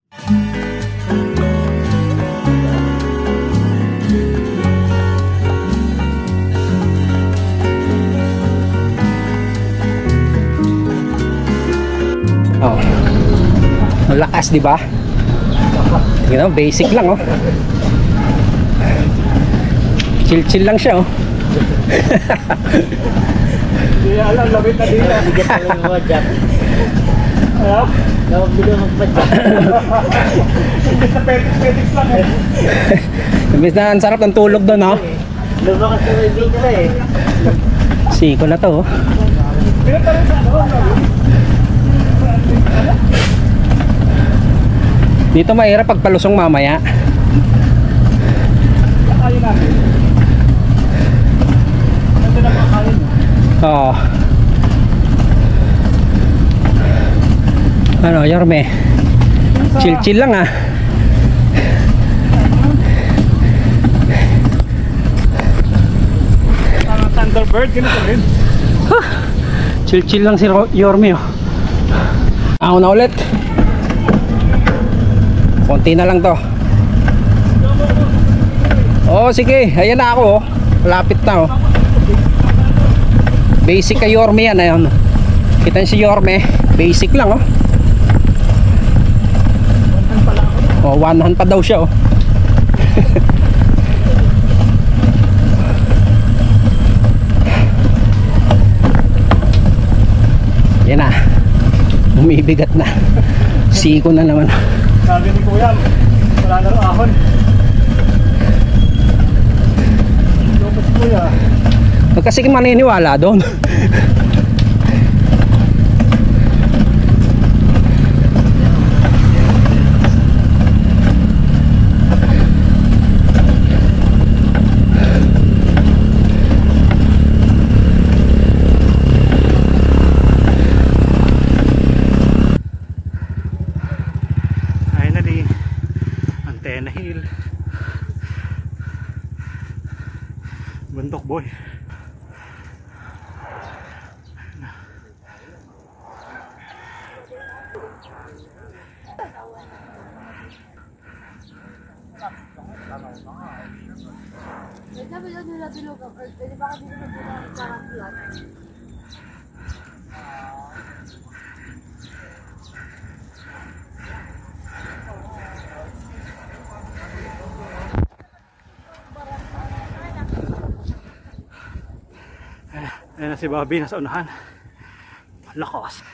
Oh. Ang lakas, di ba? Tingnan mo, basic lang, oh. Chill-chill lang siya, oh. Hindi alam, labit na dito. Bigat na lang yung wadyak. Ano? Lawag bilo magpadyak. Imbis na petiks lang, eh. Imbis na ang sarap ng tulog doon, oh. Lumakas na yung dito na, eh. Siko na to, oh. Pinatarin sa ako. Dito mahirap pagpalusong mamaya. Kakain natin. Ganda na kakain. Oo. Ano, Yorme? Chill-chill lang, ah. Thunderbird, ganito rin. Chill-chill lang si Yorme, oh. Ako na ulit. Konti na lang to. Oh, sige. Ayan na ako, oh. Malapit na, oh. Basic kay Yorme yan. Ayan. Kita niyo si Yorme. Basic lang, oh. Oh, one hand pa daw siya, oh. Yan na. Bumibigat na. Siko na naman. Sabi ni Kuya, wala na rin ahon. Lopos Kuya. Huwag kasi maniniwala doon. Antena Hill, Bundok Boy. Ayan na si Bobby, nasa unahan. Lakas.